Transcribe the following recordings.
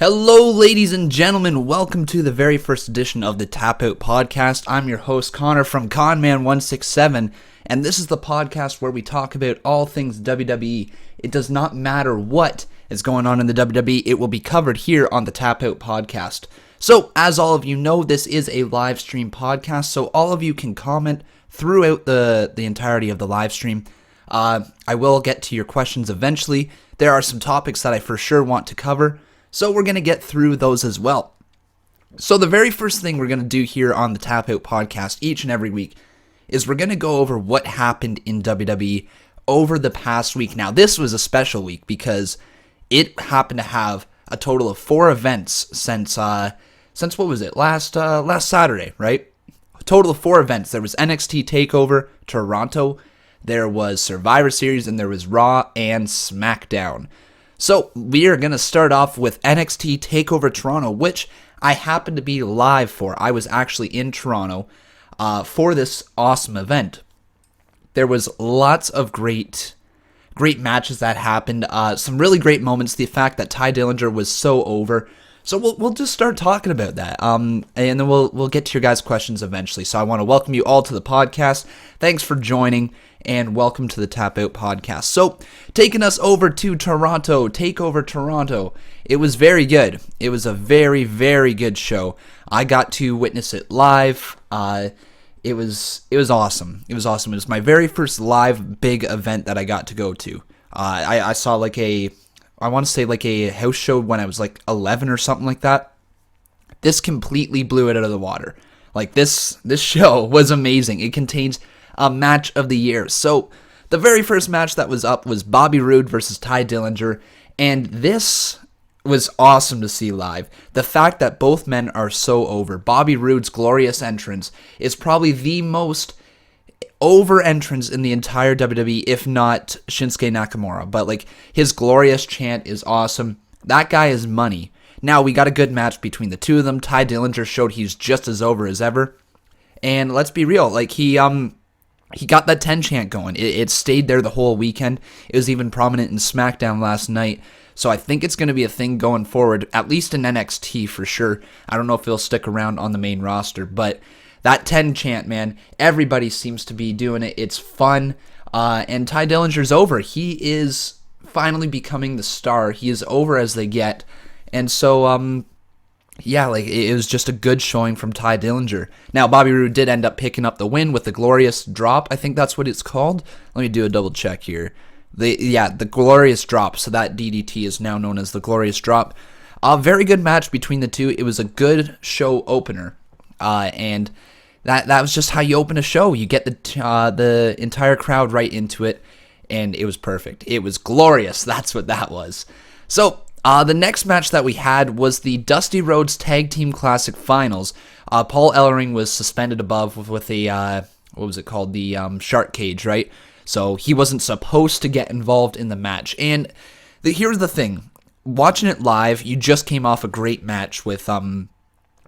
Hello, ladies and gentlemen. Welcome to the very first edition of the TapOut Podcast. I'm your host, Connor from Conman167, and this is the podcast where we talk about all things WWE. It does not matter what is going on in the WWE, it will be covered here on the TapOut Podcast. So, as all of you know, this is a live stream podcast, so all of you can comment throughout the entirety of the live stream. I will get to your questions eventually. There are some topics that I for sure want to cover, so we're going to get through those as well. So the very first thing we're going to do here on the TapOut Podcast each and every week is we're going to go over what happened in WWE over the past week. Now, this was a special week because it happened to have a total of 4 events since what was it? Last Saturday, right? A total of 4 events. There was NXT TakeOver Toronto, there was Survivor Series, and there was Raw and Smackdown. So, we are going to start off with NXT TakeOver Toronto, which I happened to be live for. I was actually in Toronto for this awesome event. There was lots of great matches that happened. Some really great moments. The fact that Ty Dillinger was so over. So, we'll just start talking about that. And then we'll get to your guys' questions eventually. So, I want to welcome you all to the podcast. Thanks for joining. And welcome to the TapOut Podcast. So, taking us over to Toronto, TakeOver Toronto. It was very good. It was a very, very good show. I got to witness it live. It was awesome. It was awesome. It was my very first live big event that I got to go to. I saw I want to say a house show when I was 11 or something like that. This completely blew it out of the water. This show was amazing. It contains a match of the year. So, the very first match that was up was Bobby Roode versus Ty Dillinger, and this was awesome to see live. The fact that both men are so over. Bobby Roode's glorious entrance is probably the most over entrance in the entire WWE, if not Shinsky Nakamura. But, his glorious chant is awesome. That guy is money. Now, we got a good match between the two of them. Ty Dillinger showed he's just as over as ever. And let's be real, he got that 10 chant going. It stayed there the whole weekend. It was even prominent in Smackdown last night. So I think it's going to be a thing going forward, at least in NXT for sure. I don't know if it'll stick around on the main roster, but that 10 chant, man, everybody seems to be doing it. It's fun. And Ty Dillinger's over. He is finally becoming the star. He is over as they get. And so, it was just a good showing from Ty Dillinger. Now, Bobby Roode did end up picking up the win with the glorious drop. I think that's what it's called. Let me do a double check here. The glorious drop. So that DDT is now known as the glorious drop. A very good match between the two. It was a good show opener. And that was just how you open a show. You get the entire crowd right into it. And it was perfect. It was glorious. That's what that was. So, the next match that we had was the Dusty Rhodes Tag Team Classic Finals. Paul Ellering was suspended above with a, what was it called? The shark cage, right? So he wasn't supposed to get involved in the match. And here's the thing. Watching it live, you just came off a great match with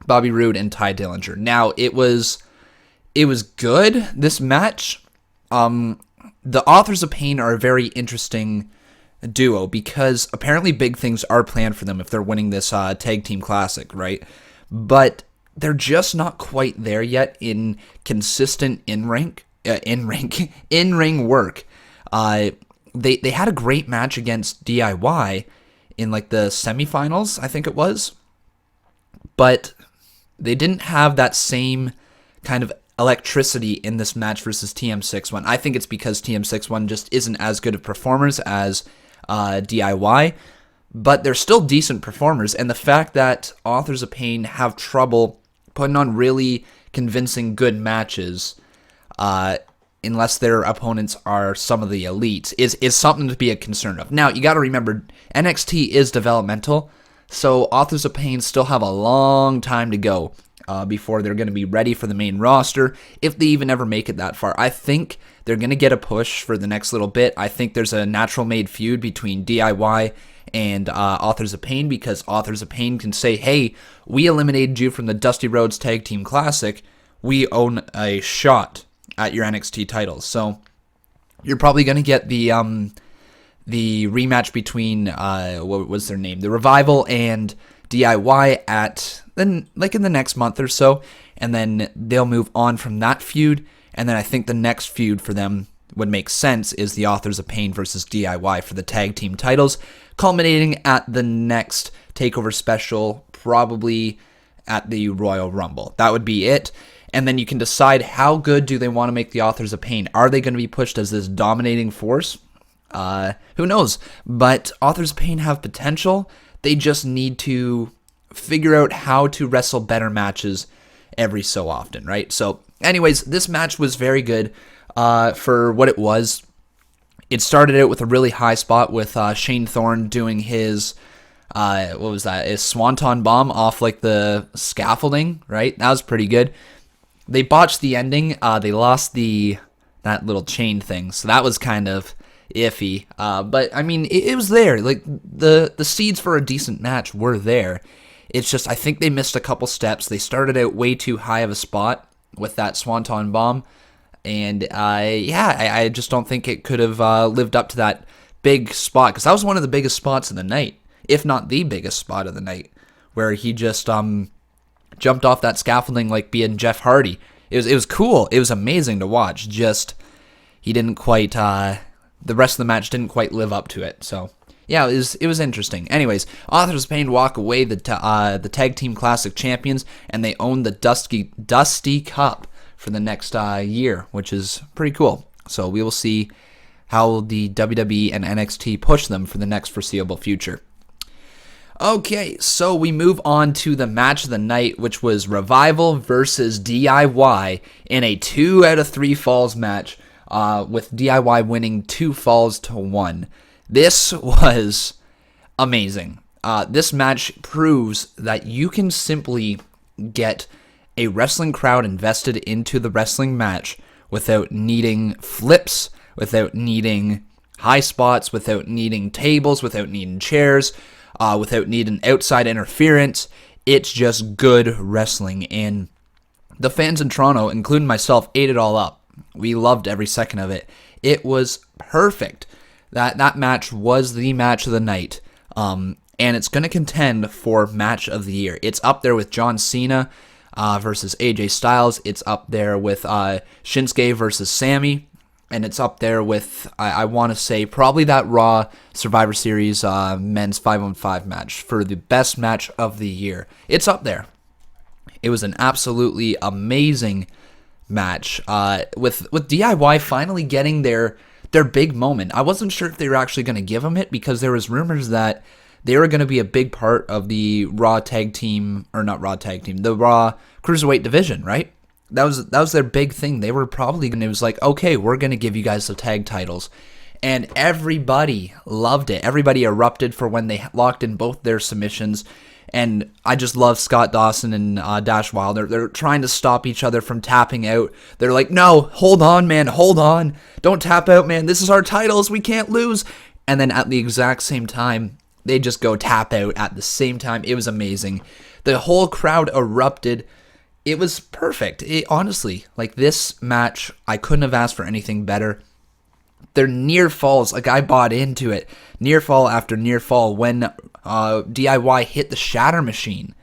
Bobby Roode and Ty Dillinger. Now, it was good, this match. The Authors of Pain are a very interesting duo because apparently big things are planned for them if they're winning this tag team classic, right? But they're just not quite there yet in consistent in-ring work. They had a great match against DIY in the semifinals, I think it was, but they didn't have that same kind of electricity in this match versus TM61. I think it's because TM61 just isn't as good of performers as DIY, but they're still decent performers, and the fact that Authors of Pain have trouble putting on really convincing good matches, unless their opponents are some of the elites, is something to be a concern of. Now, you got to remember, NXT is developmental, so Authors of Pain still have a long time to go before they're going to be ready for the main roster, if they even ever make it that far. I think they're going to get a push for the next little bit. I think there's a natural-made feud between DIY and Authors of Pain, because Authors of Pain can say, hey, we eliminated you from the Dusty Rhodes Tag Team Classic. We own a shot at your NXT titles. So you're probably going to get the rematch between, what was their name? The Revival and DIY at then like in the next month or so, and then they'll move on from that feud. And then I think the next feud for them would make sense is the Authors of Pain versus DIY for the tag team titles, culminating at the next TakeOver special, probably at the Royal Rumble. That would be it. And then you can decide how good do they want to make the Authors of Pain. Are they going to be pushed as this dominating force? Who knows? But Authors of Pain have potential. They just need to figure out how to wrestle better matches every so often, right? So anyways, this match was very good for what it was. It started out with a really high spot with Shane Thorne doing his, his Swanton Bomb off like the scaffolding, right? That was pretty good. They botched the ending. They lost that little chain thing, so that was kind of iffy. But I mean, it was there. Like the seeds for a decent match were there. It's just I think they missed a couple steps. They started out way too high of a spot with that Swanton Bomb, and I just don't think it could have lived up to that big spot, because that was one of the biggest spots of the night, if not the biggest spot of the night, where he just jumped off that scaffolding like being Jeff Hardy. It was cool. It was amazing to watch. Just he didn't quite. The rest of the match didn't quite live up to it. So yeah, it was interesting. Anyways, Authors of Pain walk away the Tag Team Classic champions, and they own the Dusty Cup for the next year, which is pretty cool. So we will see how the WWE and NXT push them for the next foreseeable future. Okay, so we move on to the match of the night, which was Revival versus DIY in a 2 out of 3 falls match, with DIY winning 2 falls to 1. This was amazing. This match proves that you can simply get a wrestling crowd invested into the wrestling match without needing flips, without needing high spots, without needing tables, without needing chairs, without needing outside interference. It's just good wrestling, and the fans in Toronto, including myself, ate it all up. We loved every second of it. It was perfect. That match was the match of the night, and it's going to contend for match of the year. It's up there with John Cena versus AJ Styles. It's up there with Shinsky versus Sami. And it's up there with, I want to say, probably that Raw Survivor Series men's 5-on-5 match for the best match of the year. It's up there. It was an absolutely amazing match with DIY finally getting their big moment. I wasn't sure if they were actually going to give them it, because there was rumors that they were going to be a big part of the Raw Tag Team, or not Raw Tag Team, the Raw Cruiserweight division, right? That was their big thing. They were probably going to, it was like, okay, we're going to give you guys the tag titles. And everybody loved it. Everybody erupted for when they locked in both their submissions. And I just love Scott Dawson and Dash Wilder. They're trying to stop each other from tapping out. They're like, no, hold on, man, hold on. Don't tap out, man. This is our titles. We can't lose. And then at the exact same time, they just go tap out at the same time. It was amazing. The whole crowd erupted. It was perfect. Honestly, like this match, I couldn't have asked for anything better. Their near falls, like I bought into it. Near fall after near fall when DIY hit the shatter machine.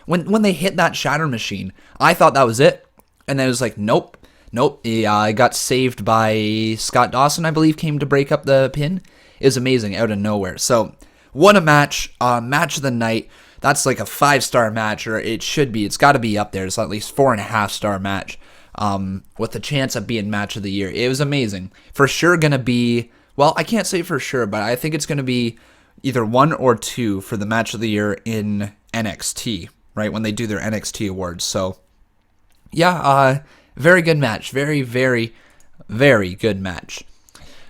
When they hit that shatter machine, I thought that was it. And then it was like, nope. I got saved by Scott Dawson, I believe, came to break up the pin. It was amazing out of nowhere. So, what a match. Match of the night. That's like a 5-star match, or it should be. It's got to be up there. It's at least 4.5-star match with the chance of being match of the year. It was amazing. For sure going to be, well, I can't say for sure, but I think it's going to be either 1 or 2 for the match of the year in NXT, right, when they do their NXT awards. So, yeah, very good match. Very, very, very good match.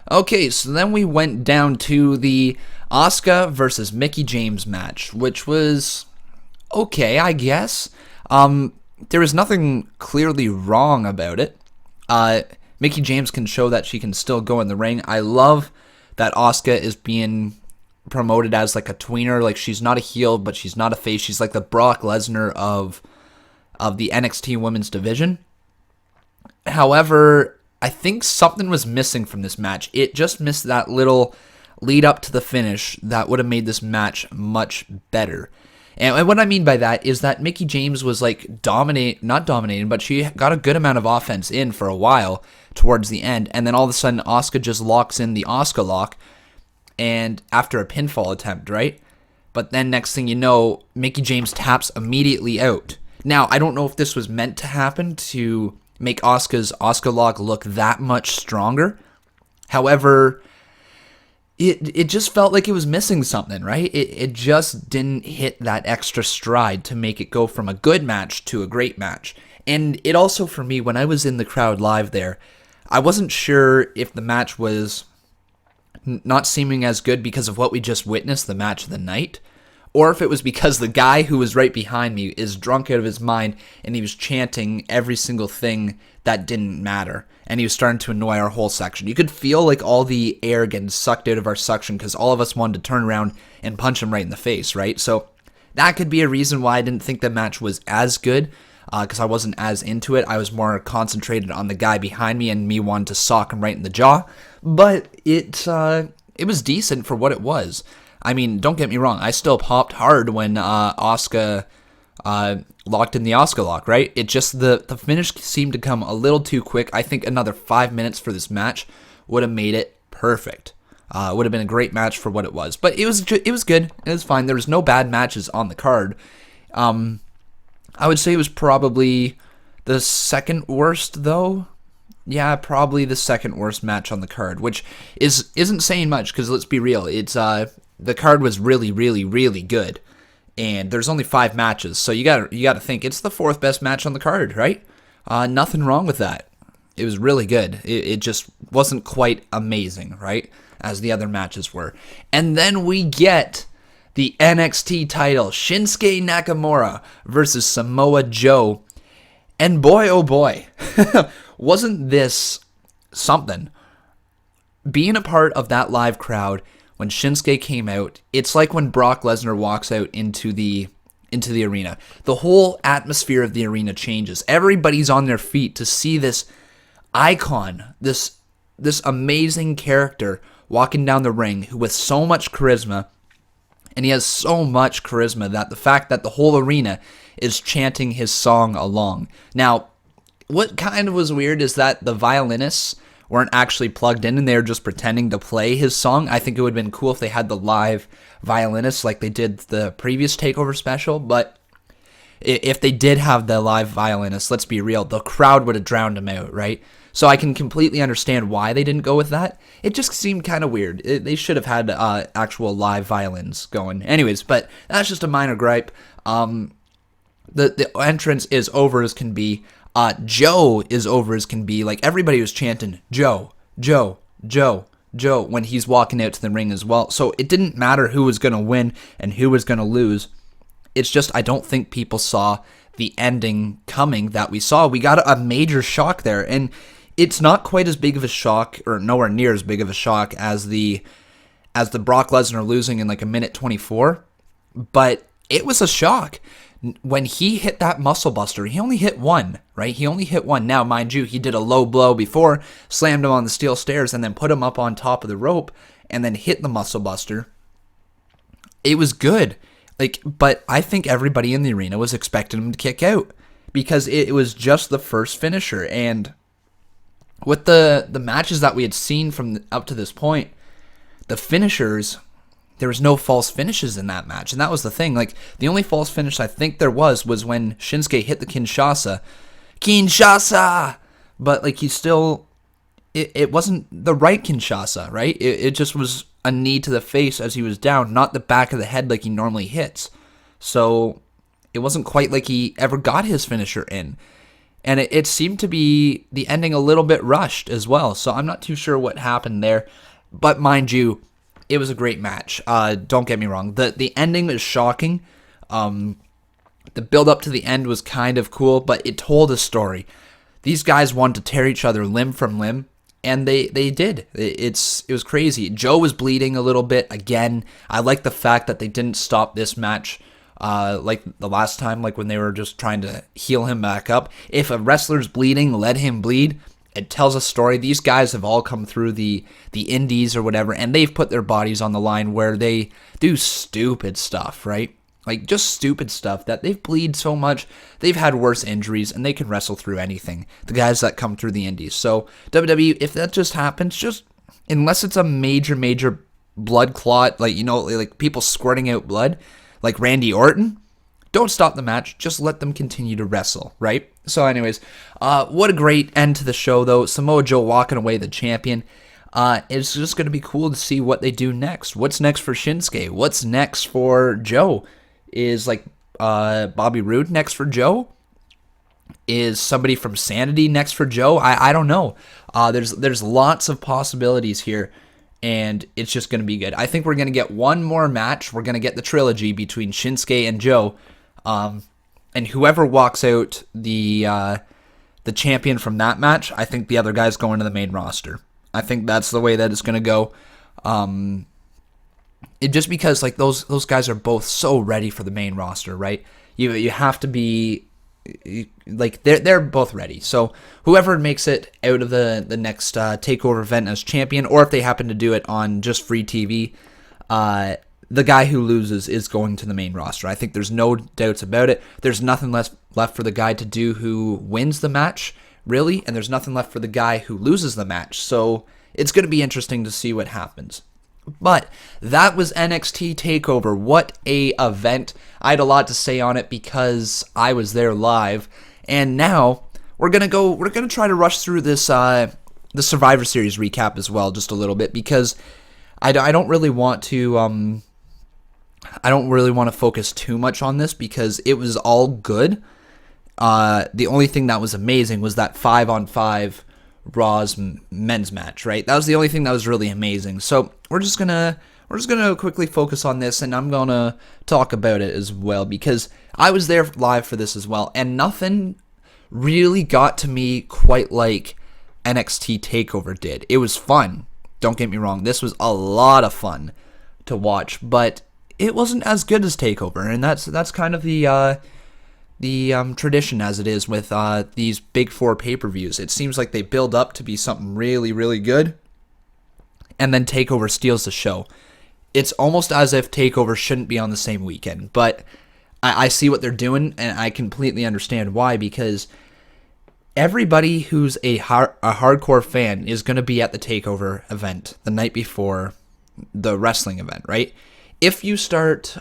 Okay, so then we went down to the Asuka versus Mickie James match, which was okay, I guess. There was nothing clearly wrong about it. Mickie James can show that she can still go in the ring. I love that Asuka is being promoted as like a tweener. Like, she's not a heel, but she's not a face. She's like the Brock Lesnar of the NXT women's division. However, I think something was missing from this match. It just missed that little lead up to the finish that would have made this match much better. And what I mean by that is that Mickie James was like not dominating, but she got a good amount of offense in for a while towards the end. And then all of a sudden, Asuka just locks in the Asuka lock and after a pinfall attempt, right? But then next thing you know, Mickie James taps immediately out. Now, I don't know if this was meant to happen to make Asuka's Asuka lock look that much stronger. However, it just felt like it was missing something, right? It just didn't hit that extra stride to make it go from a good match to a great match. And it also, for me, when I was in the crowd live there, I wasn't sure if the match was not seeming as good because of what we just witnessed, the match of the night, or if it was because the guy who was right behind me is drunk out of his mind and he was chanting every single thing that didn't matter. And he was starting to annoy our whole section. You could feel like all the air getting sucked out of our section because all of us wanted to turn around and punch him right in the face, right? So that could be a reason why I didn't think the match was as good, because I wasn't as into it. I was more concentrated on the guy behind me and me wanting to sock him right in the jaw. But it was decent for what it was. I mean, don't get me wrong. I still popped hard when Asuka locked in the Asuka lock, right? It just, the finish seemed to come a little too quick. I think another 5 minutes for this match would have made it perfect. Would have been a great match for what it was. But it was good. It was fine. There was no bad matches on the card. I would say it was probably the second worst, though. Yeah, probably the second worst match on the card, which isn't saying much because let's be real. It's the card was really, really, really good. And there's only 5 matches, so you gotta think it's the 4th best match on the card, right? Nothing wrong with that. It was really good. It just wasn't quite amazing, right? As the other matches were. And then we get the NXT title, Shinsuke Nakamura versus Samoa Joe. And boy, oh boy, wasn't this something? Being a part of that live crowd when Shinsuke came out, it's like when Brock Lesnar walks out into the arena. The whole atmosphere of the arena changes. Everybody's on their feet to see this icon, this amazing character walking down the ring who with so much charisma, and he has so much charisma that the fact that the whole arena is chanting his song along. Now, what kind of was weird is that the violinists weren't actually plugged in and they were just pretending to play his song. I think it would have been cool if they had the live violinists like they did the previous TakeOver special, but if they did have the live violinists, let's be real, the crowd would have drowned him out, right? So I can completely understand why they didn't go with that. It just seemed kind of weird. They should have had actual live violins going. Anyways, but that's just a minor gripe. The entrance is over as can be. Joe is over as can be. Like, everybody was chanting, Joe, Joe, Joe, Joe, when he's walking out to the ring as well. So it didn't matter who was going to win and who was going to lose. It's just I don't think people saw the ending coming that we saw. We got a major shock there. And it's not quite as big of a shock, or nowhere near as big of a shock as the Brock Lesnar losing in like a minute 24. But it was a shock. When he hit that muscle buster, he only hit one, right? He only hit one. Now, mind you, he did a low blow before, slammed him on the steel stairs, and then put him up on top of the rope, and then hit the muscle buster. It was good. But I think everybody in the arena was expecting him to kick out because it was just the first finisher. And with the matches that we had seen from up to this point, the finishers, there was no false finishes in that match. And that was the thing. Like, the only false finish I think there was when Shinsuke hit the Kinshasa. But, like, he still, it wasn't the right Kinshasa, right? It just was a knee to the face as he was down, not the back of the head like he normally hits. So it wasn't quite like he ever got his finisher in. And it seemed to be the ending a little bit rushed as well. So I'm not too sure what happened there. But mind you, it was a great match. Don't get me wrong. The ending was shocking. The build up to the end was kind of cool, but it told a story. These guys wanted to tear each other limb from limb, and they did. It was crazy. Joe was bleeding a little bit again. I like the fact that they didn't stop this match like the last time, like when they were just trying to heal him back up. If a wrestler's bleeding, let him bleed. It tells a story. These guys have all come through the indies or whatever, and they've put their bodies on the line where they do stupid stuff, right? Like, just stupid stuff that they've bleed so much. They've had worse injuries, and they can wrestle through anything. The guys that come through the indies. So, WWE, if that just happens, just, unless it's a major blood clot, like, like people squirting out blood, like Randy Orton, don't stop the match. Just let them continue to wrestle, right? So, anyways, what a great end to the show, though. Samoa Joe walking away the champion. It's just going to be cool to see what they do next. What's next for Shinsuke? What's next for Joe? Is like Bobby Roode next for Joe? Is somebody from Sanity next for Joe? I don't know. There's lots of possibilities here, and it's just going to be good. I think we're going to get one more match. We're going to get the trilogy between Shinsuke and Joe, and whoever walks out the champion from that match, I think the other guy's going to the main roster. I think that's the way that it's going to go. Just because like those guys are both so ready for the main roster, right? You have to be like they're both ready. So whoever makes it out of the next takeover event as champion, or if they happen to do it on just free TV, the guy who loses is going to the main roster. I think there's no doubts about it. There's nothing left for the guy to do who wins the match, really, and there's nothing left for the guy who loses the match. So it's going to be interesting to see what happens. But that was NXT TakeOver. What a event. I had a lot to say on it because I was there live. And now we're going to try to rush through this the Survivor Series recap as well just a little bit, because I don't really want to focus too much on this because it was all good. The only thing that was amazing was that 5-on-5 Raw's men's match, right? That was the only thing that was really amazing. So we're just gonna quickly focus on this, and I'm gonna talk about it as well because I was there live for this as well, and nothing really got to me quite like NXT TakeOver did. It was fun. Don't get me wrong. This was a lot of fun to watch, but it wasn't as good as TakeOver, and that's kind of the tradition as it is with these big four pay-per-views. It seems like they build up to be something really, really good, and then TakeOver steals the show. It's almost as if TakeOver shouldn't be on the same weekend, but I see what they're doing, and I completely understand why, because everybody who's a hardcore fan is going to be at the TakeOver event the night before the wrestling event, right? If you start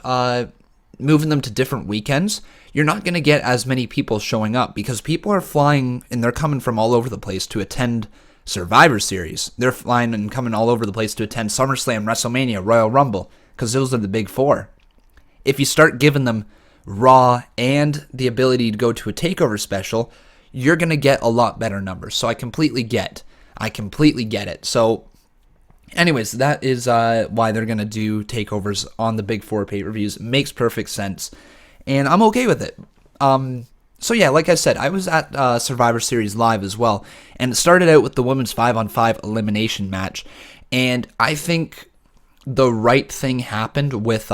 moving them to different weekends, you're not going to get as many people showing up because people are flying and they're coming from all over the place to attend Survivor Series. They're flying and coming all over the place to attend SummerSlam, WrestleMania, Royal Rumble, because those are the big four. If you start giving them Raw and the ability to go to a TakeOver special, you're going to get a lot better numbers. So I completely get it. So anyways, that is why they're going to do takeovers on the big four pay-per-views. It makes perfect sense, and I'm okay with it. So yeah, like I said, I was at Survivor Series Live as well, and it started out with the women's 5-on-5 elimination match, and I think the right thing happened with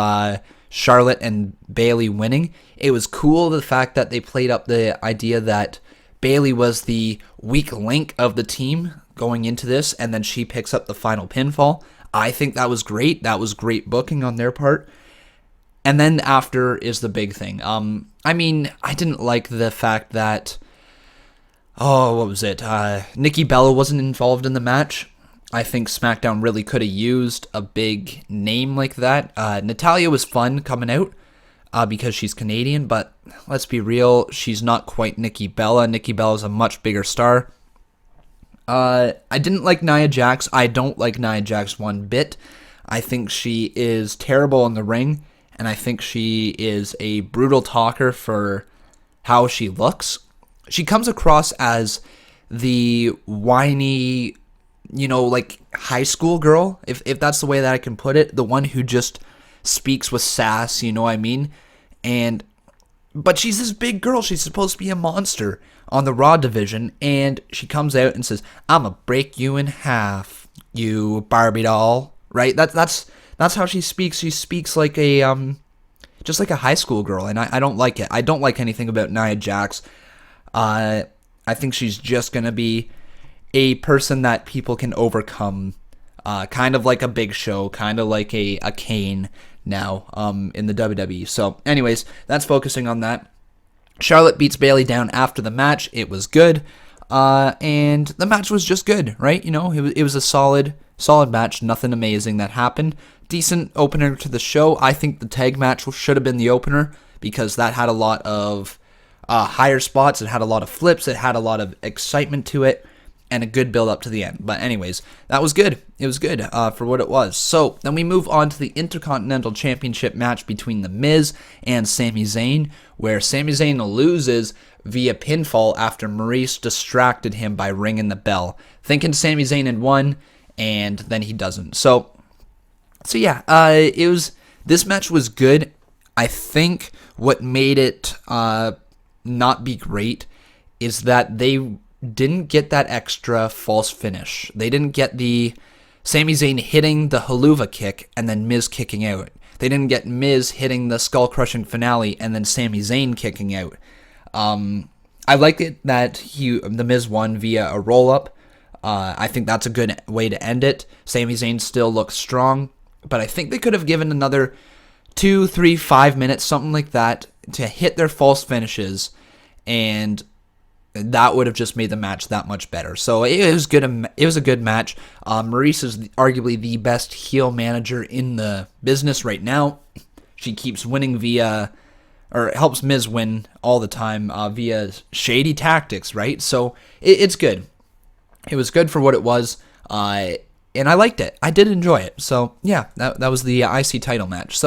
Charlotte and Bayley winning. It was cool, the fact that they played up the idea that Bayley was the weak link of the team going into this, and then she picks up the final pinfall. I think that was great. That was great booking on their part. And then after is the big thing. I mean, I didn't like the fact that, what was it? Nikki Bella wasn't involved in the match. I think SmackDown really could have used a big name like that. Natalya was fun coming out because she's Canadian, but let's be real, she's not quite Nikki Bella. Nikki Bella's a much bigger star. I didn't like Nia Jax. I don't like Nia Jax one bit. I think she is terrible in the ring, and I think she is a brutal talker for how she looks. She comes across as the whiny, like high school girl, if that's the way that I can put it, the one who just speaks with sass, you know what I mean? But she's this big girl. She's supposed to be a monster on the Raw division, and she comes out and says, "I'ma break you in half, you Barbie doll." Right? That's how she speaks. She speaks like a just like a high school girl, and I don't like it. I don't like anything about Nia Jax. I think she's just gonna be a person that people can overcome, kind of like a Big Show, kind of like a Kane. now in the WWE. So anyways, that's focusing on that. Charlotte beats Bayley down after the match. It was good. And the match was just good, right? It was a solid match. Nothing amazing that happened. Decent opener to the show. I think the tag match should have been the opener because that had a lot of higher spots. It had a lot of flips. It had a lot of excitement to it and a good build up to the end. But anyways, that was good. It was good for what it was. So then we move on to the Intercontinental Championship match between The Miz and Sami Zayn, where Sami Zayn loses via pinfall after Maurice distracted him by ringing the bell, thinking Sami Zayn had won, and then he doesn't. So yeah, this match was good. I think what made it not be great is that they didn't get that extra false finish. They didn't get the Sami Zayn hitting the haluva kick and then Miz kicking out. They didn't get Miz hitting the skull-crushing finale and then Sami Zayn kicking out. I like it that the Miz won via a roll-up. I think that's a good way to end it. Sami Zayn still looks strong, but I think they could have given another 2, 3, 5 minutes, something like that, to hit their false finishes, and that would have just made the match that much better. So it was good. It was a good match. Maurice is arguably the best heel manager in the business right now. She keeps winning helps Miz win all the time via shady tactics, right? So it's good. It was good for what it was, and I liked it. I did enjoy it. So yeah, that was the IC title match.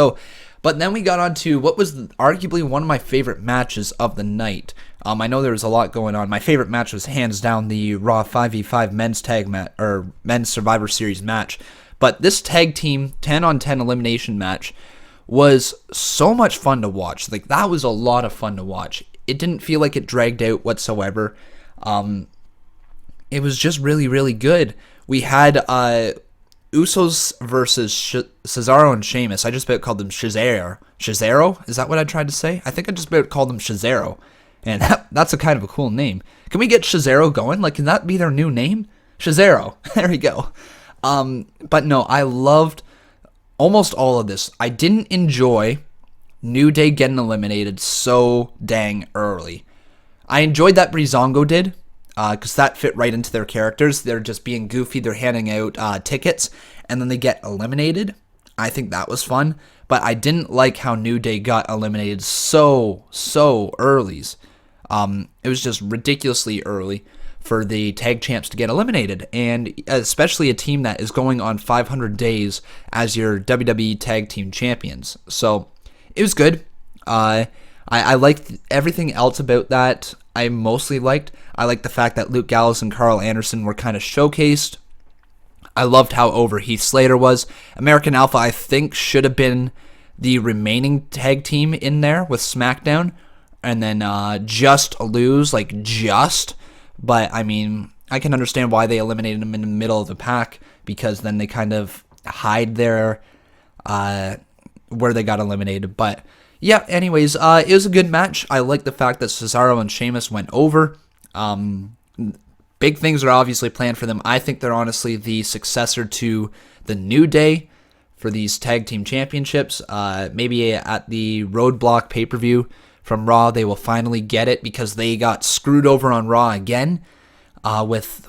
But then we got on to what was arguably one of my favorite matches of the night. I know there was a lot going on. My favorite match was hands down the Raw 5v5 men's tag match or men's Survivor Series match. But this tag team 10-on-10 elimination match was so much fun to watch. Like, that was a lot of fun to watch. It didn't feel like it dragged out whatsoever. It was just really, really good. We had Usos versus Cesaro and Sheamus. I just about called them Shazaro. Shazaro? Is that what I tried to say? I think I just about called them Shazaro. And that's a kind of a cool name. Can we get Shazaro going? Like, can that be their new name? Shazaro. There we go. But no, I loved almost all of this. I didn't enjoy New Day getting eliminated so dang early. I enjoyed that Breezango did, because that fit right into their characters. They're just being goofy. They're handing out tickets, and then they get eliminated. I think that was fun. But I didn't like how New Day got eliminated so early. It was just ridiculously early for the tag champs to get eliminated, and especially a team that is going on 500 days as your WWE Tag Team Champions. So it was good. I liked everything else about that. I mostly liked. I liked the fact that Luke Gallows and Carl Anderson were kind of showcased. I loved how over Heath Slater was. American Alpha, I think, should have been the remaining tag team in there with Smackdown, and then just lose, But, I mean, I can understand why they eliminated them in the middle of the pack, because then they kind of hide their where they got eliminated. But, yeah, anyways, it was a good match. I like the fact that Cesaro and Sheamus went over. Big things are obviously planned for them. I think they're honestly the successor to the New Day for these tag team championships. Maybe at the Roadblock pay-per-view from Raw, they will finally get it, because they got screwed over on Raw again with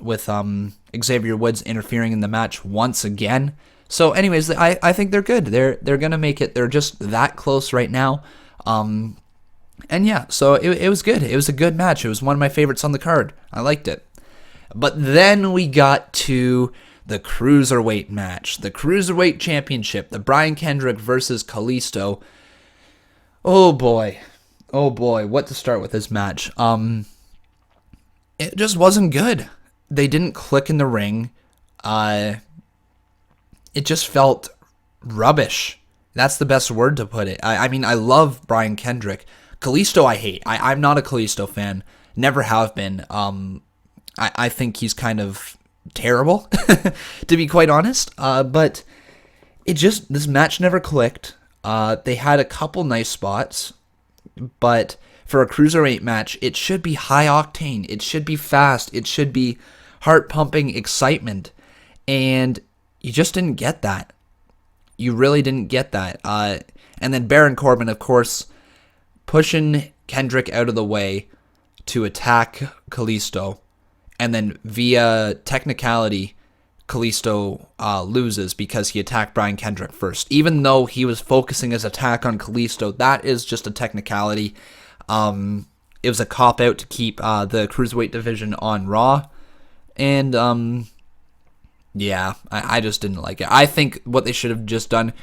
Xavier Woods interfering in the match once again. So anyways, I think they're good. They're going to make it. They're just that close right now. And yeah, so it was good. It was a good match. It was one of my favorites on the card. I liked it. But then we got to the Cruiserweight match. The Cruiserweight Championship. The Brian Kendrick versus Callisto. Oh boy, what to start with this match. It just wasn't good. They didn't click in the ring. It just felt rubbish. That's the best word to put it. I mean, I love Brian Kendrick. Callisto I hate. I'm not a Callisto fan. Never have been. I think he's kind of terrible, to be quite honest. But this match never clicked. They had a couple nice spots, but for a Cruiserweight match, it should be high octane. It should be fast. It should be heart-pumping excitement. And you just didn't get that. You really didn't get that. And then Baron Corbin, of course, pushing Kendrick out of the way to attack Callisto. And then via technicality, Callisto loses because he attacked Brian Kendrick first. Even though he was focusing his attack on Callisto, that is just a technicality. It was a cop-out to keep the Cruiserweight division on Raw. And, yeah, I just didn't like it. I think what they should have just done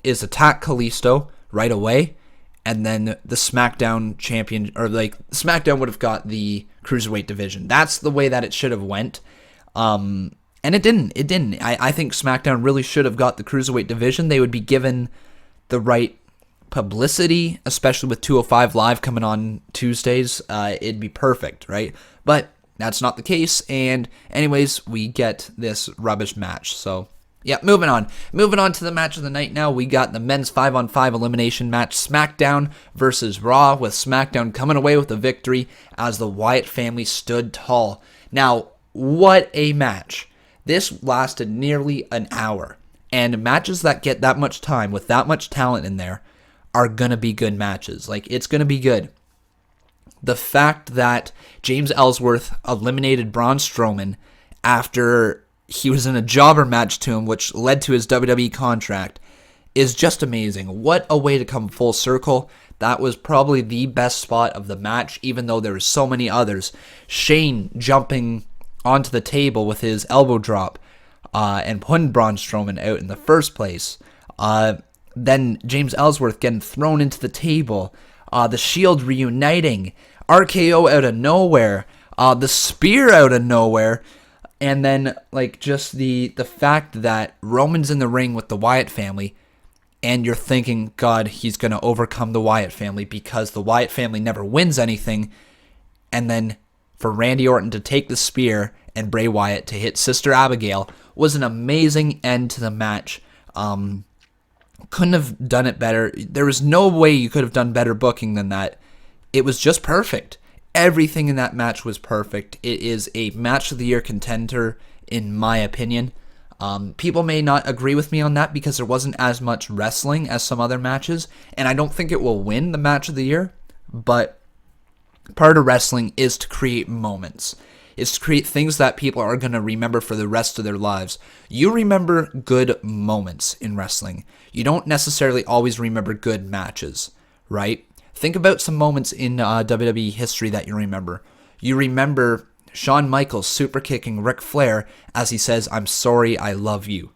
is attack Callisto right away, and then the SmackDown champion, or like, SmackDown would have got the Cruiserweight division. That's the way that it should have went. And it didn't. I think SmackDown really should have got the Cruiserweight division. They would be given the right publicity, especially with 205 Live coming on Tuesdays. It'd be perfect, right? But that's not the case, and anyways, we get this rubbish match. So, yeah, moving on. Moving on to the match of the night now, we got the men's 5-on-5 elimination match, SmackDown versus Raw, with SmackDown coming away with the victory as the Wyatt family stood tall. Now, what a match. This lasted nearly an hour, and matches that get that much time with that much talent in there are going to be good matches. Like, it's going to be good. The fact that James Ellsworth eliminated Braun Strowman after he was in a jobber match to him, which led to his WWE contract, is just amazing. What a way to come full circle. That was probably the best spot of the match, even though there were so many others. Shane jumping onto the table with his elbow drop and putting Braun Strowman out in the first place. Then James Ellsworth getting thrown into the table. The Shield reuniting. RKO out of nowhere. The spear out of nowhere. And then, like, just the fact that Roman's in the ring with the Wyatt family, and you're thinking, God, he's going to overcome the Wyatt family because the Wyatt family never wins anything. And then for Randy Orton to take the spear and Bray Wyatt to hit Sister Abigail was an amazing end to the match. Couldn't have done it better. There was no way you could have done better booking than that. It was just perfect. Everything in that match was perfect. It is a match of the year contender, in my opinion. People may not agree with me on that because there wasn't as much wrestling as some other matches, and I don't think it will win the match of the year, but part of wrestling is to create moments. It's to create things that people are going to remember for the rest of their lives. You remember good moments in wrestling. You don't necessarily always remember good matches, right? Think about some moments in WWE history that you remember. You remember Shawn Michaels super kicking Ric Flair as he says, "I'm sorry, I love you."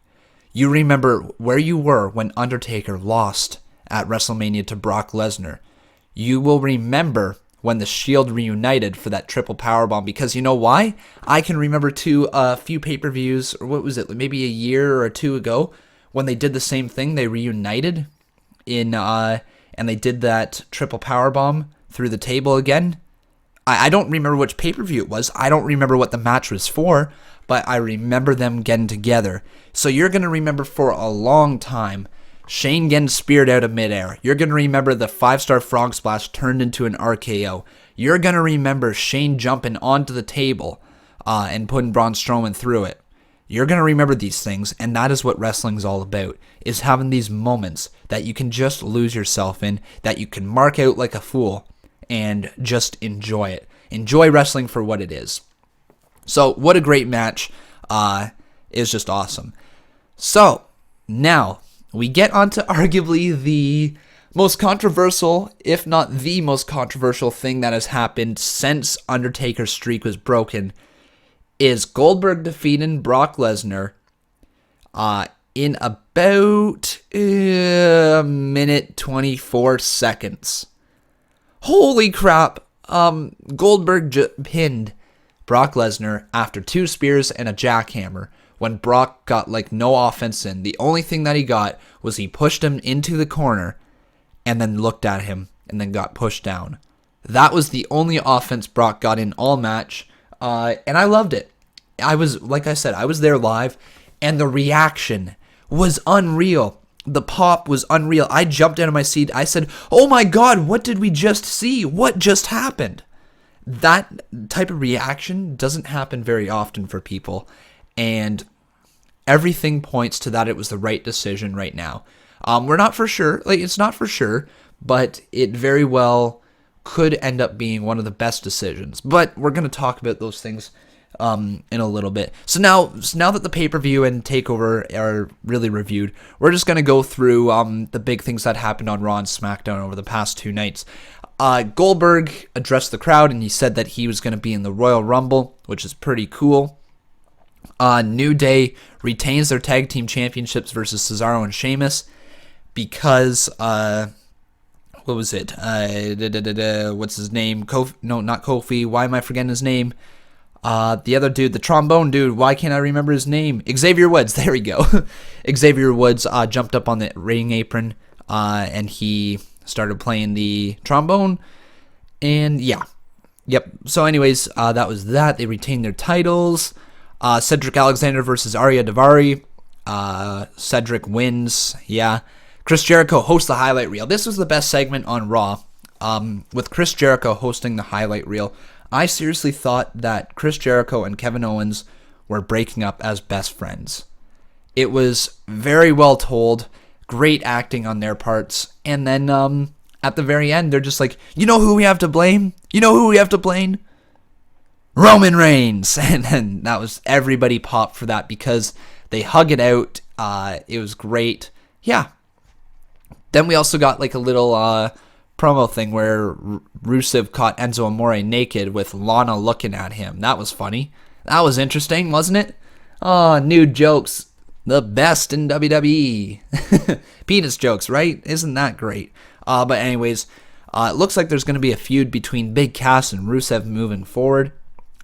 You remember where you were when Undertaker lost at WrestleMania to Brock Lesnar. You will remember when the Shield reunited for that triple powerbomb, because you know why? I can remember too a few pay-per-views, or what was it, maybe a year or two ago, when they did the same thing. They reunited in and they did that triple powerbomb through the table again. I don't remember which pay-per-view it was. I don't remember what the match was for, but I remember them getting together. So you're going to remember for a long time Shane getting speared out of midair. You're going to remember the 5-star frog splash turned into an RKO. You're going to remember Shane jumping onto the table and putting Braun Strowman through it. You're going to remember these things, and that is what wrestling's all about, is having these moments that you can just lose yourself in, that you can mark out like a fool, and just enjoy it. Enjoy wrestling for what it is. So, what a great match. Is just awesome. So, now we get on to arguably the most controversial, if not the most controversial thing that has happened since Undertaker's streak was broken, is Goldberg defeating Brock Lesnar in about a minute 24 seconds. Holy crap. Goldberg pinned Brock Lesnar after 2 spears and a jackhammer when Brock got like no offense in. The only thing that he got was he pushed him into the corner and then looked at him and then got pushed down. That was the only offense Brock got in all match, and I loved it. Like I said, I was there live, and the reaction was unreal. The pop was unreal. I jumped out of my seat. I said, "Oh my God, what did we just see? What just happened?" That type of reaction doesn't happen very often for people. And everything points to that it was the right decision right now. We're not for sure. It's not for sure, but it very well could end up being one of the best decisions. But we're going to talk about those things in a little bit. So now that the pay-per-view and TakeOver are really reviewed, we're just going to go through the big things that happened on Raw and SmackDown over the past 2 nights. Goldberg addressed the crowd, and he said that he was going to be in the Royal Rumble, which is pretty cool. New Day retains their tag team championships versus Cesaro and Sheamus because, what was it? What's his name? No, not Kofi. Why am I forgetting his name? The other dude, the trombone dude. Why can't I remember his name? Xavier Woods. There we go. Xavier Woods jumped up on the ring apron, and he started playing the trombone. And yeah. Yep. So anyways, that was that. They retained their titles. Cedric Alexander versus Arya Daivari. Cedric wins. Yeah. Chris Jericho hosts the highlight reel. This was the best segment on Raw. With Chris Jericho hosting the highlight reel. I seriously thought that Chris Jericho and Kevin Owens were breaking up as best friends. It was very well told. Great acting on their parts. And then at the very end, they're just like, you know who we have to blame? You know who we have to blame? Roman Reigns. And then that was, everybody popped for that because they hug it out. It was great. Yeah. Then we also got like a little promo thing where Rusev caught Enzo Amore naked with Lana looking at him. That was funny. That was interesting, wasn't it? Oh, new jokes. The best in WWE. Penis jokes, right? Isn't that great? But anyways, it looks like there's going to be a feud between Big Cass and Rusev moving forward,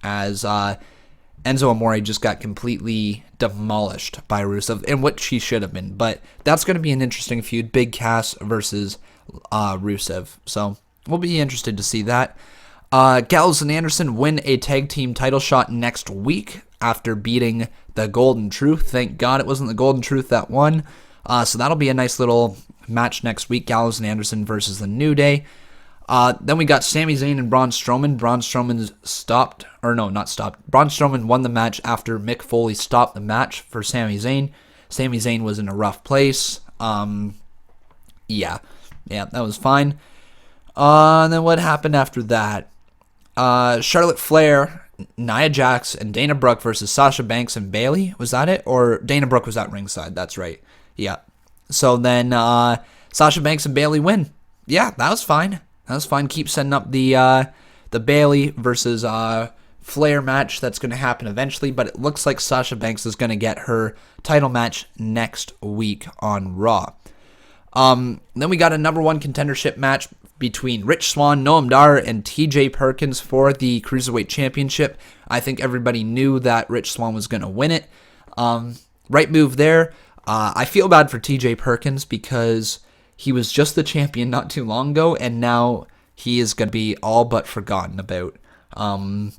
as Enzo Amore just got completely demolished by Rusev, and what she should have been. But that's going to be an interesting feud, Big Cass versus Rusev. So we'll be interested to see that. Gallows and Anderson win a tag team title shot next week after beating the Golden Truth. Thank God it wasn't the Golden Truth that won. So that'll be a nice little match next week, Gallows and Anderson versus the New Day. Then we got Sami Zayn and Braun Strowman. Braun Strowman Braun Strowman won the match after Mick Foley stopped the match for Sami Zayn. Sami Zayn was in a rough place. Yeah, that was fine. And then what happened after that? Charlotte Flair, Nia Jax, and Dana Brooke versus Sasha Banks and Bayley. Was that it? Or Dana Brooke was at ringside. That's right. Yeah. So then Sasha Banks and Bayley win. Yeah, that was fine. That was fine. Keep setting up the Bayley versus Flair match that's going to happen eventually, but it looks like Sasha Banks is going to get her title match next week on Raw. Then we got a number one contendership match between Rich Swann, Noam Dar, and TJ Perkins for the Cruiserweight Championship. I think everybody knew that Rich Swann was going to win it. Right move there. I feel bad for TJ Perkins because he was just the champion not too long ago, and now he is going to be all but forgotten about. Noam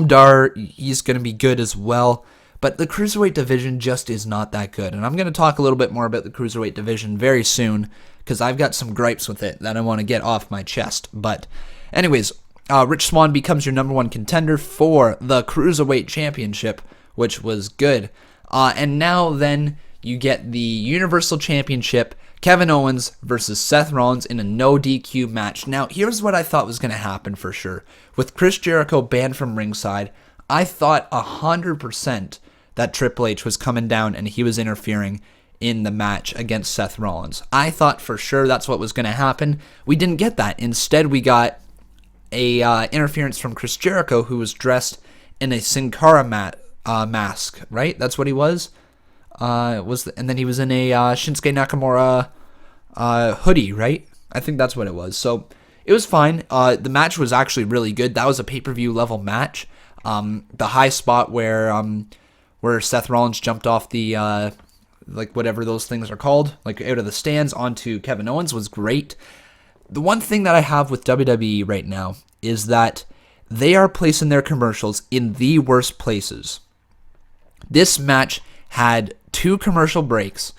Dar, he's going to be good as well, but the Cruiserweight division just is not that good. And I'm going to talk a little bit more about the Cruiserweight division very soon, because I've got some gripes with it that I want to get off my chest. But anyways, Rich Swann becomes your number one contender for the Cruiserweight Championship, which was good. And now then you get the Universal Championship, Kevin Owens versus Seth Rollins in a no DQ match. Now, here's what I thought was going to happen for sure. With Chris Jericho banned from ringside, I thought 100% that Triple H was coming down and he was interfering in the match against Seth Rollins. I thought for sure that's what was going to happen. We didn't get that. Instead, we got a interference from Chris Jericho, who was dressed in a Sin Cara mask, right? That's what he was. And then he was in a Shinsuke Nakamura hoodie, right? I think that's what it was. So it was fine. The match was actually really good. That was a pay-per-view level match. The high spot where Seth Rollins jumped off the like whatever those things are called, like out of the stands onto Kevin Owens, was great. The one thing that I have with WWE right now is that they are placing their commercials in the worst places. This match had 2 commercial breaks,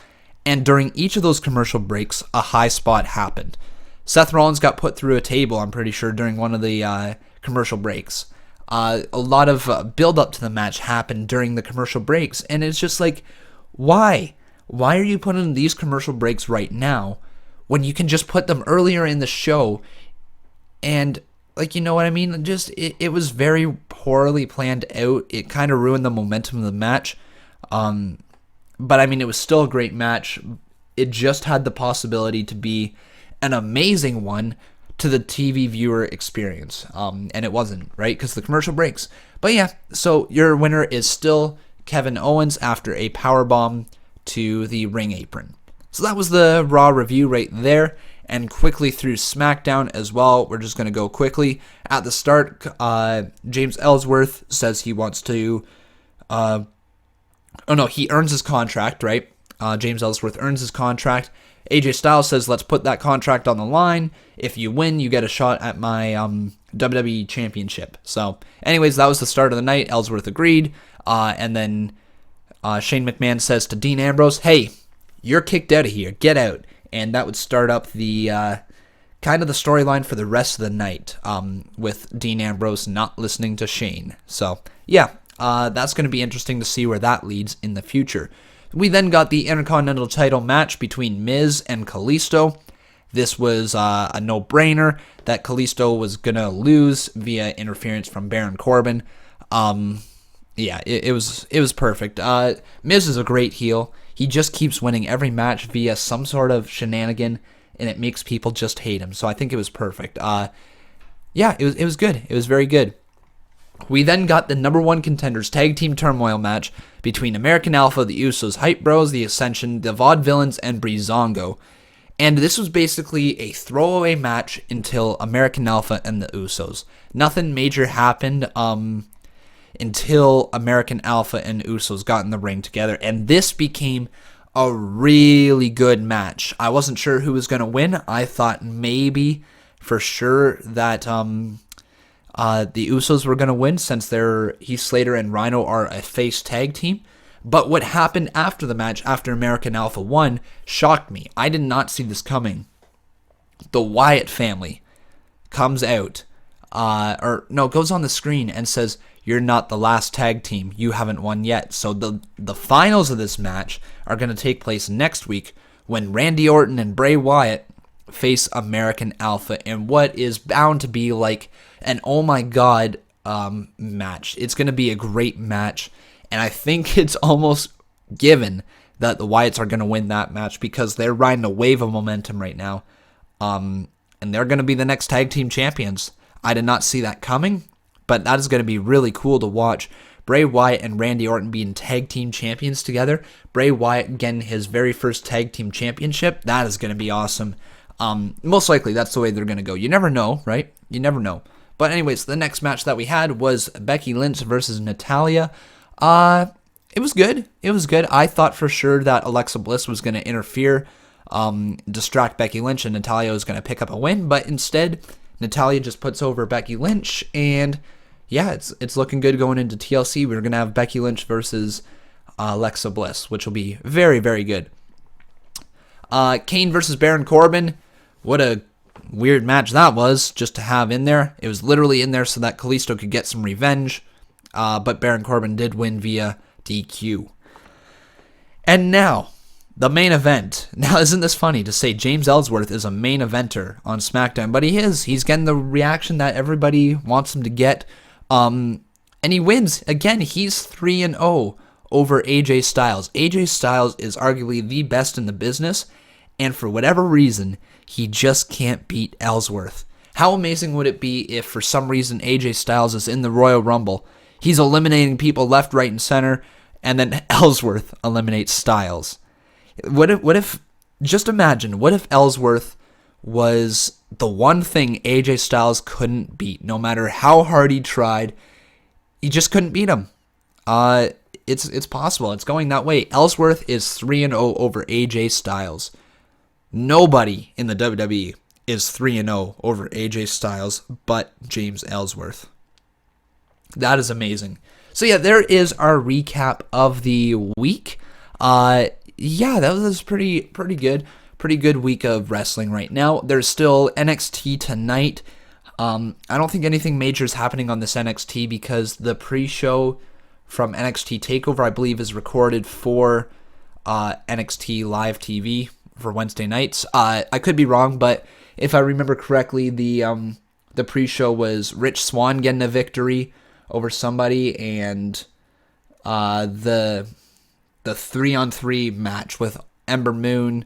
and during each of those commercial breaks, a high spot happened. Seth Rollins got put through a table, I'm pretty sure, during one of the commercial breaks. A lot of build up to the match happened during the commercial breaks, and it's just like, why? Why are you putting these commercial breaks right now when you can just put them earlier in the show? And, like, you know what I mean? Just, it was very poorly planned out. It kind of ruined the momentum of the match. But, I mean, it was still a great match. It just had the possibility to be an amazing one to the TV viewer experience. And it wasn't, right? Because the commercial breaks. But, yeah, so your winner is still Kevin Owens after a powerbomb to the ring apron. So that was the Raw review right there. And quickly through Smackdown as well. We're just going to go quickly. At the start, James Ellsworth says he wants to... he earns his contract, right? James Ellsworth earns his contract. AJ Styles says, let's put that contract on the line. If you win, you get a shot at my WWE Championship. So, anyways, that was the start of the night. Ellsworth agreed. And then Shane McMahon says to Dean Ambrose, hey, you're kicked out of here. Get out. And that would start up the kind of the storyline for the rest of the night with Dean Ambrose not listening to Shane. So, yeah, that's going to be interesting to see where that leads in the future. We then got the Intercontinental title match between Miz and Callisto. This was a no-brainer that Callisto was going to lose via interference from Baron Corbin. It was perfect. Miz is a great heel. He just keeps winning every match via some sort of shenanigan, and it makes people just hate him. So I think it was perfect. It was good. It was very good. We then got the number one contenders tag team turmoil match between American Alpha, the Usos, Hype Bros, the Ascension, the Vaudevillains, and Breezango. And this was basically a throwaway match until American Alpha and the Usos. Nothing major happened until American Alpha and Usos got in the ring together. And this became a really good match. I wasn't sure who was going to win. I thought maybe for sure that the Usos were going to win since Heath Slater and Rhino are a face tag team. But what happened after the match, after American Alpha won, shocked me. I did not see this coming. The Wyatt family comes out, goes on the screen and says, you're not the last tag team. You haven't won yet. So the finals of this match are going to take place next week when Randy Orton and Bray Wyatt face American Alpha in what is bound to be like an oh my god match. It's going to be a great match, and I think it's almost given that the Wyatts are going to win that match because they're riding a wave of momentum right now, and they're going to be the next tag team champions. I did not see that coming, but that is going to be really cool to watch. Bray Wyatt and Randy Orton being tag team champions together. Bray Wyatt getting his very first tag team championship. That is going to be awesome. Most likely that's the way they're going to go. You never know, right? You never know. But anyways, the next match that we had was Becky Lynch versus Natalya. It was good. It was good. I thought for sure that Alexa Bliss was going to interfere, distract Becky Lynch, and Natalya was going to pick up a win. But instead, Natalya just puts over Becky Lynch, and yeah, it's looking good going into TLC. We're going to have Becky Lynch versus Alexa Bliss, which will be very, very good. Kane versus Baron Corbin. What a weird match that was just to have in there. It was literally in there so that Callisto could get some revenge, but Baron Corbin did win via DQ. And now, the main event. Now, isn't this funny to say James Ellsworth is a main eventer on SmackDown? But he is. He's getting the reaction that everybody wants him to get. And he wins. Again, he's 3-0 over AJ Styles. AJ Styles is arguably the best in the business, and for whatever reason, he just can't beat Ellsworth. How amazing would it be if for some reason AJ Styles is in the Royal Rumble, he's eliminating people left, right, and center, and then Ellsworth eliminates Styles? What if, just imagine, what if Ellsworth was the one thing AJ Styles couldn't beat? No matter how hard he tried, he just couldn't beat him. It's possible. It's going that way. Ellsworth is 3-0 over AJ Styles. Nobody in the WWE is 3-0 over AJ Styles but James Ellsworth. That is amazing. So yeah, there is our recap of the week. That was pretty good. Pretty good week of wrestling right now. There's still NXT tonight. I don't think anything major is happening on this NXT because the pre-show from NXT TakeOver, I believe, is recorded for NXT Live TV for Wednesday nights. I could be wrong, but if I remember correctly, the pre-show was Rich Swann getting a victory over somebody, and the 3-on-3 match with Ember Moon,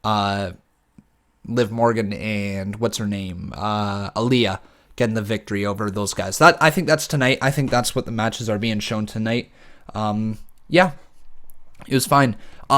Liv Morgan, and what's her name, Aaliyah, getting the victory over those guys. I think that's tonight. I think that's what the matches are being shown tonight. Yeah, it was fine.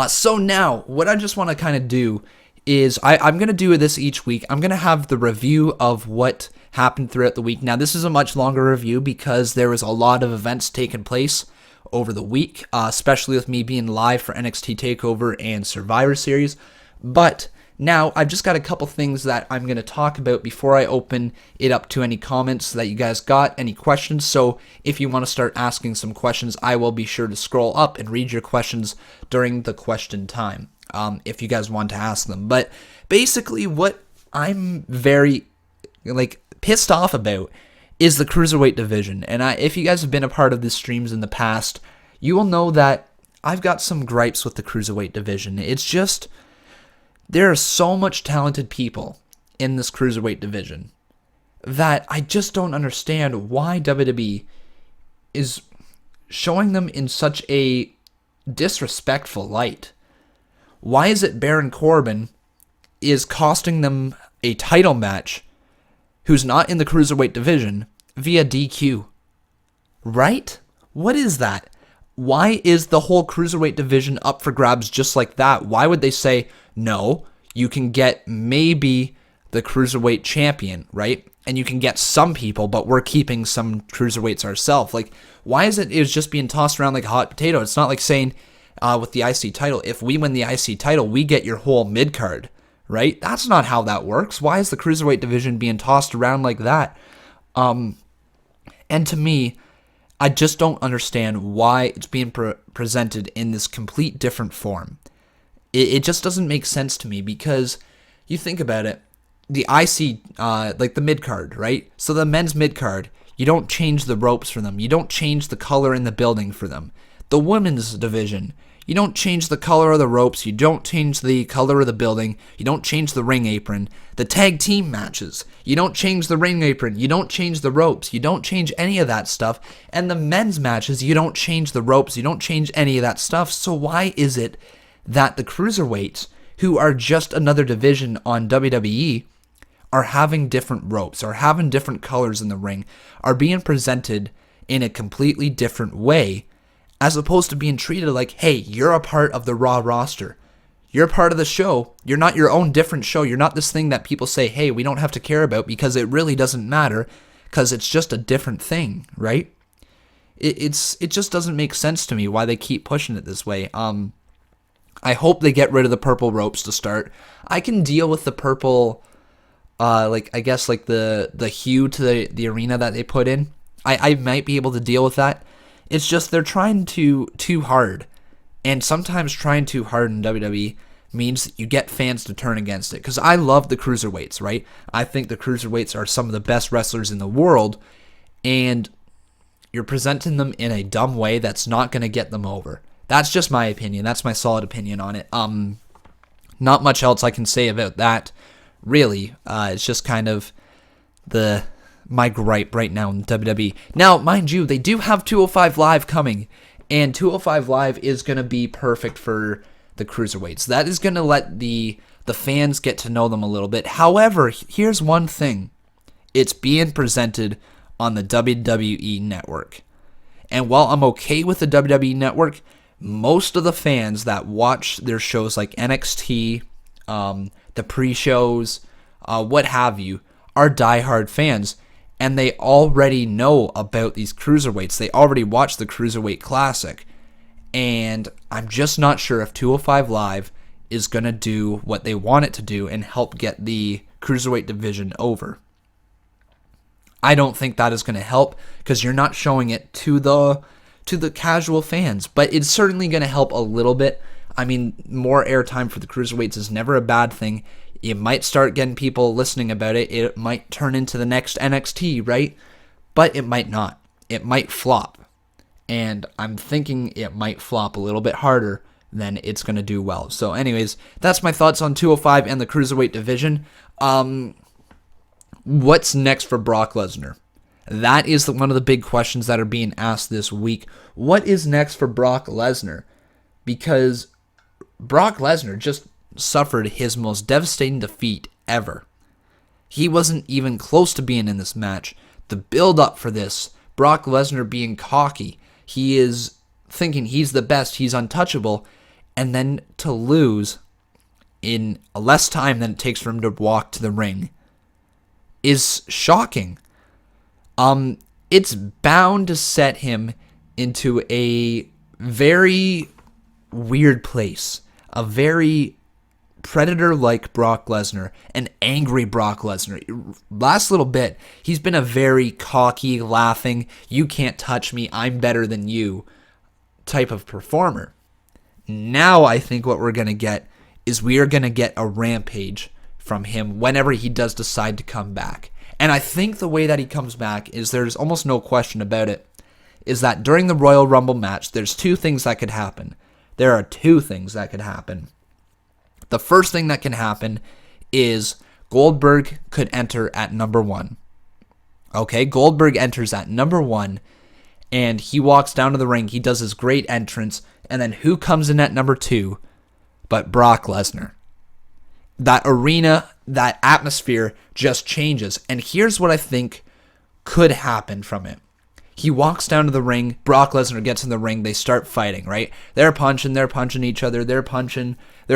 So now, what I just want to kind of do is, I'm going to do this each week. I'm going to have the review of what happened throughout the week. Now, this is a much longer review because there was a lot of events taking place over the week, especially with me being live for NXT TakeOver and Survivor Series. But now, I've just got a couple things that I'm going to talk about before I open it up to any comments that you guys got, any questions. So if you want to start asking some questions, I will be sure to scroll up and read your questions during the question time, if you guys want to ask them. But basically, what I'm very pissed off about is the Cruiserweight division. And if you guys have been a part of the streams in the past, you will know that I've got some gripes with the Cruiserweight division. It's just, there are so much talented people in this Cruiserweight division that I just don't understand why WWE is showing them in such a disrespectful light. Why is it Baron Corbin is costing them a title match who's not in the Cruiserweight division via DQ? Right? What is that? Why is the whole Cruiserweight division up for grabs just like that? Why would they say, no, you can get maybe the Cruiserweight champion, right? And you can get some people, but we're keeping some Cruiserweights ourselves. Why is it just being tossed around like a hot potato? It's not like saying with the IC title, if we win the IC title, we get your whole mid-card, right? That's not how that works. Why is the Cruiserweight division being tossed around like that? And to me, I just don't understand why it's being presented in this complete different form. It just doesn't make sense to me because you think about it, the IC, the mid-card, right? So the men's mid-card, you don't change the ropes for them. You don't change the color in the building for them. The women's division, you don't change the color of the ropes. You don't change the color of the building. You don't change the ring apron. The tag team matches, you don't change the ring apron. You don't change the ropes. You don't change any of that stuff. And the men's matches, you don't change the ropes. You don't change any of that stuff. So why is it that the Cruiserweights, who are just another division on WWE, are having different ropes, are having different colors in the ring, are being presented in a completely different way, as opposed to being treated like, hey, you're a part of the Raw roster. You're part of the show. You're not your own different show. You're not this thing that people say, hey, we don't have to care about because it really doesn't matter because it's just a different thing, right? It just doesn't make sense to me why they keep pushing it this way. I hope they get rid of the purple ropes to start. I can deal with the purple, the hue to the arena that they put in. I might be able to deal with that. It's just they're trying too hard. And sometimes trying too hard in WWE means that you get fans to turn against it. Because I love the Cruiserweights, right? I think the Cruiserweights are some of the best wrestlers in the world. And you're presenting them in a dumb way that's not going to get them over. That's just my opinion. That's my solid opinion on it. Not much else I can say about that, really. It's just kind of my gripe right now in WWE. Now, mind you, they do have 205 Live coming, and 205 Live is going to be perfect for the Cruiserweights. That is going to let the fans get to know them a little bit. However, here's one thing. It's being presented on the WWE Network. And while I'm okay with the WWE Network, most of the fans that watch their shows like NXT, the pre-shows, what have you, are diehard fans. And they already know about these Cruiserweights. They already watched the Cruiserweight Classic. And I'm just not sure if 205 Live is going to do what they want it to do and help get the Cruiserweight division over. I don't think that is going to help because you're not showing it to the casual fans. But it's certainly going to help a little bit. I mean, more airtime for the Cruiserweights is never a bad thing. You might start getting people listening about it. It might turn into the next NXT, right? But it might not. It might flop. And I'm thinking it might flop a little bit harder than it's going to do well. So anyways, that's my thoughts on 205 and the Cruiserweight division. What's next for Brock Lesnar? That is one of the big questions that are being asked this week. What is next for Brock Lesnar? Because Brock Lesnar just suffered his most devastating defeat ever. He wasn't even close to being in this match. The build-up for this, Brock Lesnar being cocky, he is thinking he's the best, he's untouchable, and then to lose in less time than it takes for him to walk to the ring is shocking. It's bound to set him into a very weird place, a very Predator-like Brock Lesnar, an angry Brock Lesnar. Last little bit, he's been a very cocky, laughing, you can't touch me, I'm better than you type of performer. Now I think what we're going to get is we are going to get a rampage from him whenever he does decide to come back. And I think the way that he comes back is, there's almost no question about it, is that during the Royal Rumble match, there's two things that could happen. There are two things that could happen. The first thing that can happen is Goldberg could enter at number 1. Okay, Goldberg enters at number 1, and he walks down to the ring, he does his great entrance, and then who comes in at number 2 but Brock Lesnar? That arena, that atmosphere just changes. And here's what I think could happen from it. He walks down to the ring, Brock Lesnar gets in the ring, they start fighting, right? They're punching each other, they're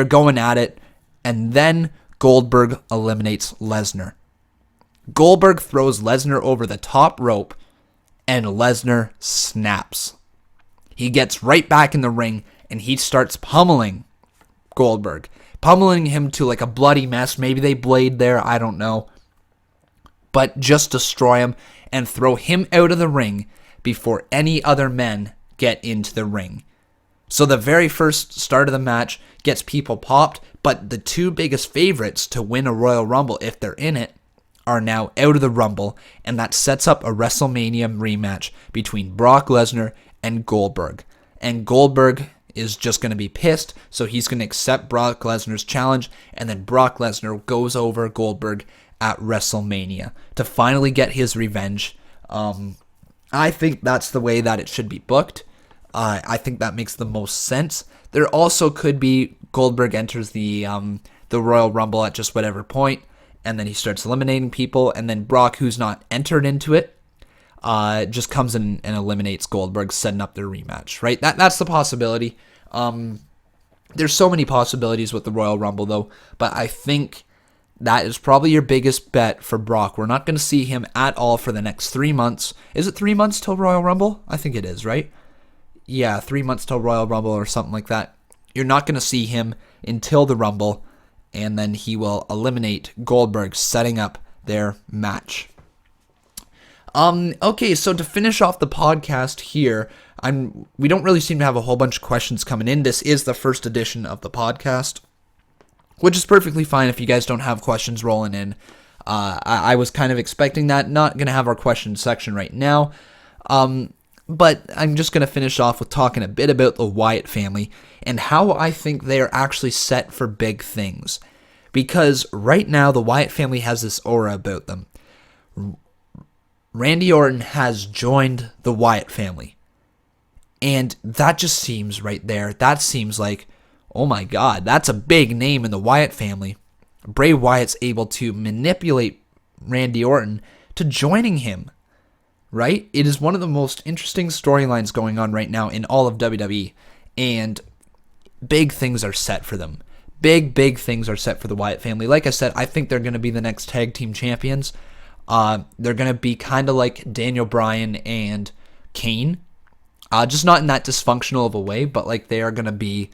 going at it, and then Goldberg eliminates Lesnar. Goldberg throws Lesnar over the top rope, and Lesnar snaps. He gets right back in the ring, and he starts pummeling Goldberg. Pummeling him to like a bloody mess. Maybe they blade there, I don't know. But just destroy him and throw him out of the ring before any other men get into the ring. So the very first start of the match gets people popped, but the two biggest favorites to win a Royal Rumble, if they're in it, are now out of the Rumble, and that sets up a WrestleMania rematch between Brock Lesnar and Goldberg. And Goldberg is just going to be pissed, so he's going to accept Brock Lesnar's challenge, and then Brock Lesnar goes over Goldberg at WrestleMania to finally get his revenge. I think that's the way that it should be booked. I think that makes the most sense. There also could be Goldberg enters the Royal Rumble at just whatever point, and then he starts eliminating people, and then Brock, who's not entered into it, just comes in and eliminates Goldberg, setting up their rematch, right? That's the possibility. There's so many possibilities with the Royal Rumble, though, but I think that is probably your biggest bet for Brock. We're not going to see him at all for the next 3 months. Is it 3 months till Royal Rumble? I think it is, right? Yeah, 3 months till Royal Rumble or something like that. You're not going to see him until the Rumble, and then he will eliminate Goldberg, setting up their match. Okay, so to finish off the podcast here, we don't really seem to have a whole bunch of questions coming in. This is the first edition of the podcast, which is perfectly fine if you guys don't have questions rolling in. I was kind of expecting that. Not going to have our question section right now, but I'm just going to finish off with talking a bit about the Wyatt family and how I think they are actually set for big things. Because right now, the Wyatt family has this aura about them. Randy Orton has joined the Wyatt family. And that just seems right there. That seems like, oh my God, that's a big name in the Wyatt family. Bray Wyatt's able to manipulate Randy Orton to joining him, right? It is one of the most interesting storylines going on right now in all of WWE. And big things are set for them. Big things are set for the Wyatt family. Like I said, I think they're going to be the next tag team champions. They're going to be kind of like Daniel Bryan and Kane. Just not in that dysfunctional of a way, but like they are going to be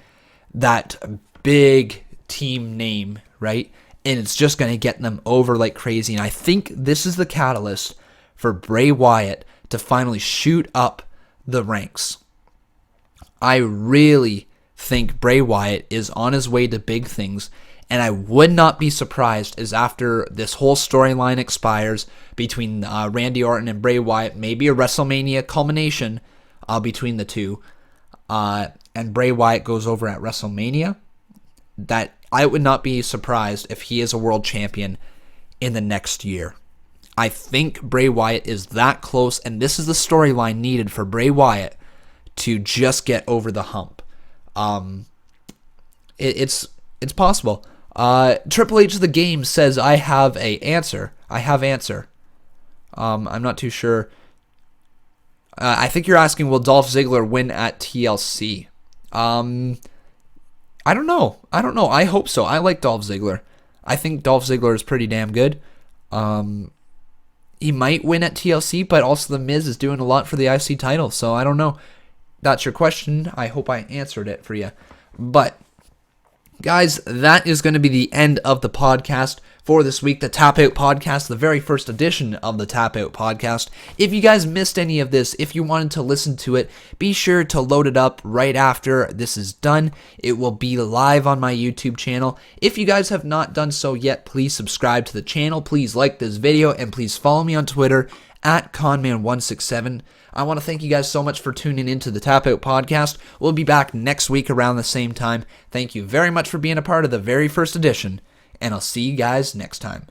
that big team name, right? And it's just going to get them over like crazy. And I think this is the catalyst for Bray Wyatt to finally shoot up the ranks. I really think Bray Wyatt is on his way to big things, And I would not be surprised as after this whole storyline expires between Randy Orton and Bray Wyatt, maybe a WrestleMania culmination between the two, and Bray Wyatt goes over at WrestleMania, that I would not be surprised if he is a world champion in the next year. I think Bray Wyatt is that close, and this is the storyline needed for Bray Wyatt to just get over the hump. It's possible. Triple H of the Game says, I have answer. I'm not too sure. I think you're asking, will Dolph Ziggler win at TLC? I don't know. I hope so. I like Dolph Ziggler. I think Dolph Ziggler is pretty damn good. He might win at TLC, but also The Miz is doing a lot for the IC title, so I don't know. That's your question. I hope I answered it for you. But guys, that is going to be the end of the podcast for this week, the TapOut Podcast, the very first edition of the TapOut Podcast. If you guys missed any of this, if you wanted to listen to it, be sure to load it up right after this is done. It will be live on my YouTube channel. If you guys have not done so yet, please subscribe to the channel, please like this video, and please follow me on Twitter at Conman167. I want to thank you guys so much for tuning into the TapOut Podcast. We'll be back next week around the same time. Thank you very much for being a part of the very first edition, and I'll see you guys next time.